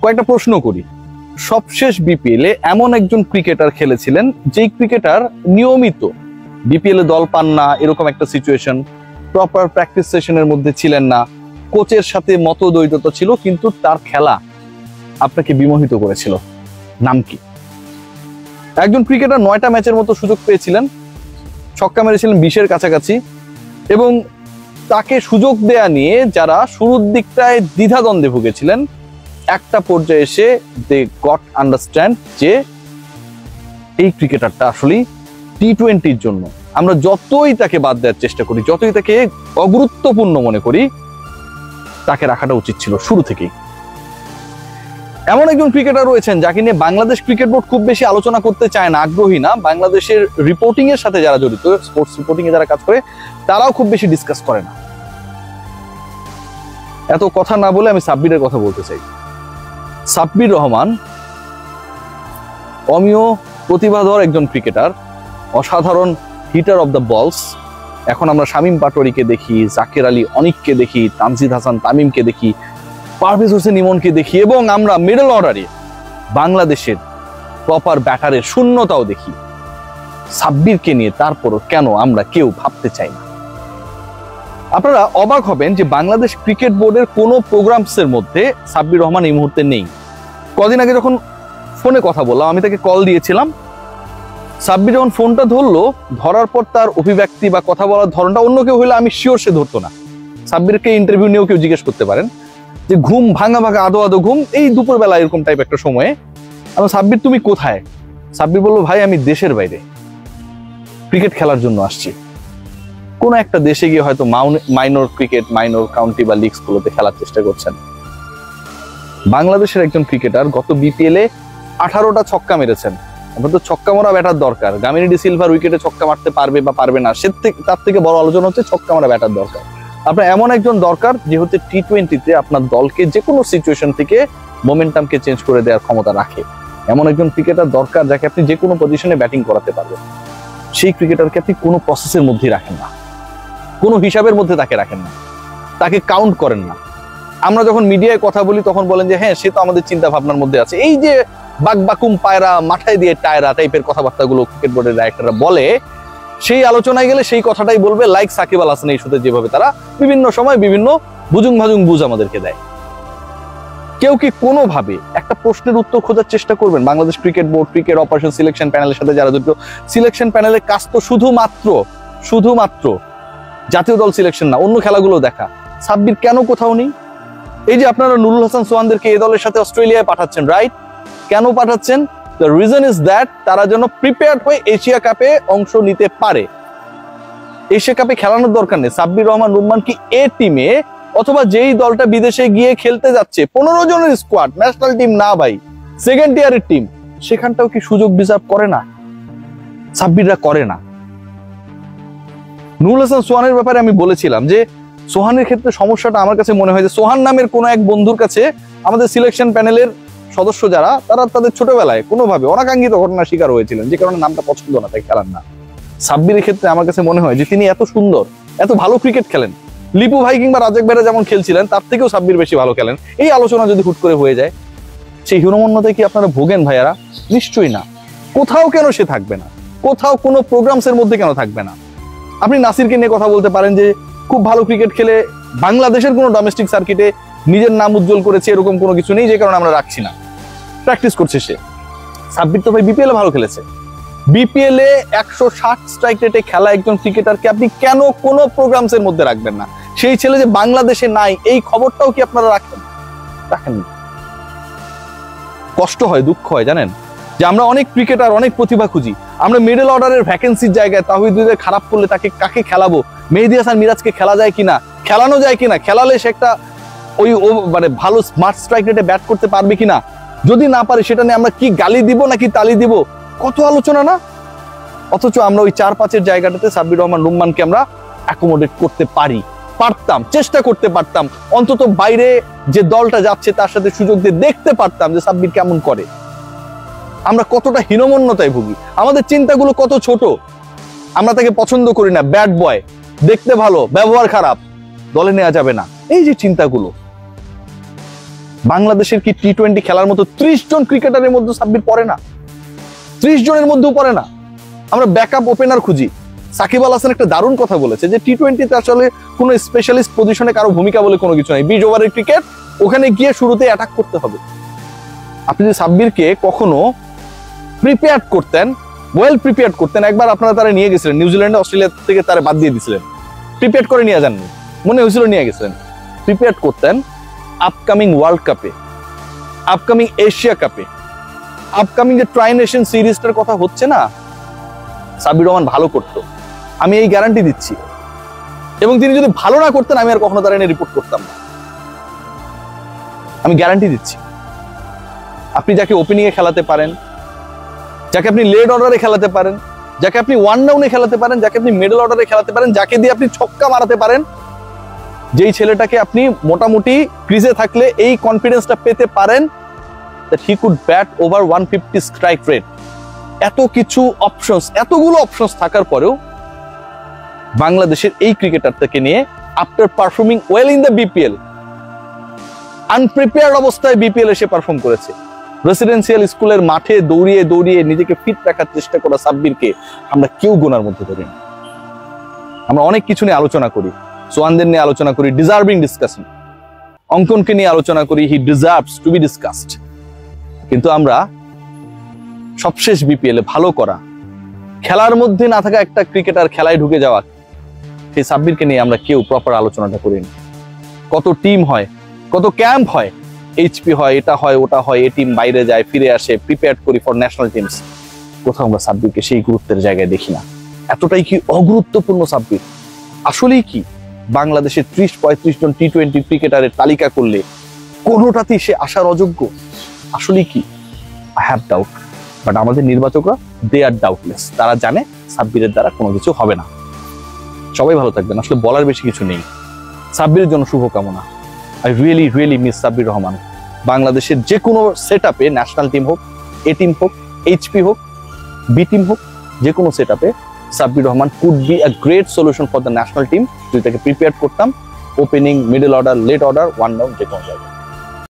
কয়েকটা প্রশ্ন করি। সবশেষ বিপিএলে এমন একজন ক্রিকেটার খেলেছিলেন যেই ক্রিকেটার নিয়মিত বিপিএল এ দল পান না, এরকম একটা সিচুয়েশন, প্রপার প্র্যাকটিস সেশনের মধ্যে ছিলেন না, কোচের সাথে মতদ্বৈধতা ছিল, কিন্তু তার খেলা আপনাকে বিমোহিত করেছিল। নাম কি? একজন ক্রিকেটার 9টা ম্যাচের মতো সুযোগ পেয়েছিলেন, ছক্কা মেরেছিলেন 20-এর কাছাকাছি, এবং তাকে সুযোগ দেয়া নিয়ে যারা শুরুর দিকটায় দ্বিধাদ্বন্দ্বে ভুগেছিলেন, একটা পর্যায়ে এসে দে গট আন্ডারস্ট্যান্ড যে এই ক্রিকেটারটা আসলে টি-20-র জন্য আমরা যতই তাকে বাদ দেওয়ার চেষ্টা করি, যতই তাকে অগুরুত্বপূর্ণ মনে করি, তাকে রাখাটা উচিত ছিল শুরু থেকেই। এমন একজন ক্রিকেটার রয়েছেন যাকে নিয়ে বাংলাদেশ ক্রিকেট বোর্ড খুব বেশি আলোচনা করতে চায় না, আগ্রহী না। বাংলাদেশের রিপোর্টিং এর সাথে যারা জড়িত, স্পোর্টস রিপোর্টিং এ যারা কাজ করে, তারাও খুব বেশি ডিসকাস করে না। এত কথা না বলে আমি সাব্বিরের কথা বলতে চাই। সাব্বির রহমান অমীয় প্রতিভাধর একজন ক্রিকেটার, অসাধারণ হিটার অফ দ্য বলস। এখন আমরা শামীম পাটোয়ারিকে দেখি, জাকের আলী অনিককে দেখি, তানজিদ হাসান তামিমকে দেখি, পারভেজ হোসেন ইমনকে দেখি, এবং আমরা মিডল অর্ডারে বাংলাদেশের প্রপার ব্যাটারের শূন্যতাও দেখি। সাব্বিরকে নিয়ে তারপরও কেন আমরা কেউ ভাবতে চাই না? আপনারা অবাক হবেন যে বাংলাদেশ ক্রিকেট বোর্ডের কোনো প্রোগ্রামসের মধ্যে সাব্বির রহমান এই মুহূর্তে নেই। কদিন আগে যখন ফোনে কথা বললাম, আমি তাকে কল দিয়েছিলাম, সাব্বির যখন ফোনটা ধরলো, ধরার পর তার অভিব্যক্তি বা কথা বলার ধরনটা অন্য কেউ হইলে আমি শিওর সে ধরতো না। সাব্বিরকে ইন্টারভিউ নিয়েও কেউ জিজ্ঞেস করতে পারেন যে ঘুম ভাঙা ভাঙা আদো আদো ঘুম, এই দুপুরবেলা এরকম টাইপ একটা সময়ে। আমি সাব্বির তুমি কোথায়? সাব্বির বললো ভাই আমি দেশের বাইরে ক্রিকেট খেলার জন্য আসছি। কোন একটা দেশে গিয়ে হয়তো মাইনর ক্রিকেট, মাইনর কাউন্টি বা লিগস গুলোতে খেলার চেষ্টা করছেন। বাংলাদেশের একজন ক্রিকেটার গত বিপিএল এ 18টা ছক্কা মেরেছেন। আপনার তো ছক্কা মারা ব্যাটার দরকার। গামিনী ডি সিলভার উইকেটে ছক্কা মারতে পারবে বা পারবে না, তার থেকে বড় আলোচনা হচ্ছে ছক্কা মারা ব্যাটার দরকার। আপনার এমন একজন দরকার যে হচ্ছে টি-20-তে আপনার দলকে যে কোনো সিচুয়েশন থেকে মোমেন্টামকে চেঞ্জ করে দেওয়ার ক্ষমতা রাখে। এমন একজন ক্রিকেটার দরকার যাকে আপনি যে কোনো পজিশনে ব্যাটিং করাতে পারবেন। সেই ক্রিকেটারকে আপনি কোনো প্রসেসের মধ্যেই রাখেন না, কোনো হিসাবের মধ্যে তাকে রাখেন না, তাকে কাউন্ট করেন না। আমরা যখন মিডিয়ায় কথা বলি তখন বলেন যে হ্যাঁ সে তো আমাদের চিন্তা ভাবনার মধ্যে আছে। এই যে বাকবাকুম পায়রা মাথায় দিয়ে টায়রা টাইপের কথাবার্তাগুলো ক্রিকেট বোর্ডের ডাইরেক্টররা বলে, সেই আলোচনায় গেলে সেই কথাটাই বলবে, লাইক সাকিব আল হাসান ইস্যুতে যেভাবে তারা বিভিন্ন সময় বিভিন্ন বুজুং ভাজুং বুঝ আমাদেরকে দেয়। কেউ কি কোনোভাবে একটা প্রশ্নের উত্তর খোঁজার চেষ্টা করবেন? Bangladesh cricket board, cricket operation selection প্যানেলের সাথে যারা জড়িত, সিলেকশন প্যানেলের কাজ তো শুধুমাত্র জাতীয় দল সিলেকশন না, অন্য খেলাগুলো দেখা। সাব্বির কেন কোথাও নেই? এই যে আপনারা নুরুল হাসান সোহানদেরকে এই দলের সাথে অস্ট্রেলিয়ায় পাঠাচ্ছেন, রাইট? কেন পাঠাচ্ছেন? দ্য রিজন ইজ দ্যাট তারা যেন প্রিপেয়ার্ড হয়ে এশিয়া কাপে অংশ নিতে পারে। এশিয়া কাপে খেলানোর দরকার নেই। সাব্বির রহমান রুম্মান কি এ টিমে, অথবা যেই দলটা বিদেশে গিয়ে খেলতে যাচ্ছে 15 জনের স্কোয়াড, ন্যাশনাল টিম না ভাই, সেকেন্ড টিয়ারের টিম, সেখানটাও কি সুযোগ ডিজার্ভ করে না? সাব্বিররা করে না। নুরুল হাসান সোহানের ব্যাপারে আমি বলেছিলাম যে সোহানের ক্ষেত্রে সমস্যাটা আমার কাছে মনে হয় যে সোহান নামের কোনো এক বন্ধুর কাছে আমাদের সিলেকশন প্যানেলের সদস্য যারা, তারা তাদের ছোটবেলায় কোনোভাবে অনাকাঙ্ক্ষিত ঘটনার শিকার হয়েছিলেন, যে কারণে নামটা পছন্দ না, তাই খেলার না। সাব্বিরের ক্ষেত্রে আমার কাছে মনে হয় যে তিনি এত সুন্দর, এত ভালো ক্রিকেট খেলেন, লিপু ভাই কিংবা রাজাক ভাইরা যেমন খেলছিলেন তার থেকেও সাব্বির বেশি ভালো খেলেন। এই আলোচনা যদি হুট করে হয়ে যায়, সেই হীনমন্যতায় কি আপনারা ভোগেন ভাইয়ারা? নিশ্চয়ই না। কোথাও কেন সে থাকবে না? কোথাও কোনো প্রোগ্রামসের মধ্যে কেন থাকবে না? আপনি নাসিরকে নিয়ে কথা বলতে পারেন যে খুব ভালো ক্রিকেট খেলে বাংলাদেশের কোনো ডোমেস্টিক সার্কিটে নিজের নাম উজ্জ্বল করেছে, এরকম কোনো কিছু নেই, যে কারণে আমরা রাখছি না। প্র্যাকটিস করছে সে। সাব্বির তো ভাই বিপিএল এ ভালো খেলেছে। বিপিএল এ 160 স্ট্রাইক রেটে খেলা একজন ক্রিকেটারকে আপনি কেন কোনো প্রোগ্রামসের মধ্যে রাখবেন না? সেই ছেলে যে বাংলাদেশে নাই এই খবরটাও কি আপনারা রাখেন? কষ্ট হয়, দুঃখ হয় জানেন, যে আমরা অনেক ক্রিকেটার, অনেক প্রতিভা খুঁজি, আমরা মিডল অর্ডারের ভ্যাকেন্সির জায়গায় তাওহিদুদ্দিন খারাপ করলে তাকে কাকে খেলাবো? মেহেদী হাসান মিরাজকে খেলা যায় কিনা, খেলানো যায় কিনা, খেলালে সে একটা ওই মানে ভালো স্মার্ট স্ট্রাইক রেটে ব্যাট করতে পারবে কিনা, যদি না পারে সেটা নিয়ে আমরা কি গালি দিব নাকি তালি দিব, কত আলোচনা না? অথচ আমরা ওই 4-5-এর জায়গাটাতে সাব্বির রহমান রুম্মানকে আমরা অ্যাকোমোডেট করতে পারতাম, চেষ্টা করতে পারতাম, অন্তত বাইরে যে দলটা যাচ্ছে তার সাথে সুযোগ দিয়ে দেখতে পারতাম যে সাব্বির কেমন করে। আমরা কতটা হীনমন্যতায় ভুগি, আমাদের চিন্তাগুলো কত ছোট। আমরা তাকে পছন্দ করি না, ব্যাড বয়, দেখতে ভালো, ব্যবহার খারাপ, দলে নেওয়া যাবে না, এই যে চিন্তাগুলো। বাংলাদেশের কি টি-20 খেলার মতো 30 জন ক্রিকেটারের মধ্যে সাব্বির পড়ে না? 30 জনের মধ্যেও পড়ে না। আমরা ব্যাকআপ ওপেনার খুঁজি। সাকিব আল হাসান একটা দারুণ কথা বলেছে যে টি-20তে আসলে কোনো স্পেশালিস্ট পজিশনে কারো ভূমিকা বলে কোনো কিছু নাই। 20 ওভারের ক্রিকেট, ওখানে গিয়ে শুরুতে অ্যাটাক করতে হবে। আপনি যে সাব্বিরকে কখনো প্রিপেয়ার করতেন, ওয়েল প্রিপেয়ার করতেন, একবার আপনারা তারা নিয়ে গেছিলেন নিউজিল্যান্ডে, অস্ট্রেলিয়া থেকে তারা বাদ দিয়ে দিয়েছিলেন, প্রিপেয়ার করে নিয়ে যাননি, মনে হয়েছিল নিয়ে গেছিলেন। প্রিপেয়ার করতেন আপকামিং ওয়ার্ল্ড কাপে, আপকামিং এশিয়া কাপে, আপকামিং যে ট্রাই নেশন সিরিজটার কথা হচ্ছে না, সাব্বির রহমান ভালো করতো, আমি এই গ্যারান্টি দিচ্ছি। এবং তিনি যদি ভালো না করতেন, আমি আর কখনো তারা এনে রিপোর্ট করতাম না, আমি গ্যারান্টি দিচ্ছি। আপনি যাকে ওপেনিং এ খেলাতে পারেন, যাকে আপনি লেট অর্ডারে খেলাতে পারেন, যাকে আপনি ওয়ান ডাউনে খেলাতে পারেন, যাকে আপনি মিডল অর্ডারে খেলাতে পারেন, যাকে দিয়ে আপনি ছক্কা মারাতে পারেন, যেই ছেলেটাকে আপনি মোটামুটি ক্রিজে থাকলে এই কনফিডেন্সটা পেতে পারেন that he could bat over 150 strike rate. এত কিছু অপশনস, এতগুলো অপশনস থাকার পরেও বাংলাদেশের এই ক্রিকেটারটাকে নিয়ে after performing well in the BPL, unprepared অবস্থায় বিপিএল এসে পারফর্ম করেছে। রেসিডেন্সিয়াল স্কুলের মাঠে দৌড়িয়ে দৌড়িয়ে নিজেকে ফিট রাখার চেষ্টা করা সাব্বিরকে আমরা কেউ গোনার মধ্যে ধরি না। আমরা অনেক কিছু নিয়ে আলোচনা করি, সোয়ানদের নিয়ে আলোচনা করি, ডিজার্ভিং ডিসকাশন, অঙ্কনকে নিয়ে আলোচনা করি, he deserves to be discussed. কিন্তু আমরা সবশেষ বিপিএল এ ভালো করা, খেলার মধ্যে না থাকা একটা ক্রিকেটার খেলায় ঢুকে যাওয়া, সেই সাব্বিরকে নিয়ে আমরা কেউ প্রপার আলোচনাটা করি না। কত টিম হয়, কত ক্যাম্প হয়, এইচপি হয়, এটা হয়, ওটা হয়, এ টিম বাইরে যায়, ফিরে আসে, প্রিপেয়ার করি ফর ন্যাশনাল টিমস। কোথাও আমরা সাব্বিরকে সেই গুরুত্বের জায়গায় দেখি না। এতটাই কি অগুরুত্বপূর্ণ সাব্বির? আসলেই কি বাংলাদেশের 30-35 জন টি-20 ক্রিকেটারের তালিকা করলে কোনোটাতেই সে আসার অযোগ্য? আসলেই কি? I have doubt. বাট আমাদের নির্বাচকরা দে আর ডাউটলেস, তারা জানে সাব্বিরের দ্বারা কোনো কিছু হবে না। সবাই ভালো থাকবেন, আসলে বলার বেশি কিছু নেই। সাব্বিরের জন্য শুভকামনা। I really miss Sabbir Rahman. বাংলাদেশের যে কোনো সেট আপে, ন্যাশনাল টিম হোক, এ টিম হোক, এইচপি হোক, বি টিম হোক, যে কোনো সেট আপে Sabbir Rahman could be a great solution for the national team যদি তাকে প্রিপেয়ার করতাম opening, middle order, late order, one down, যে কোনো জায়গায়।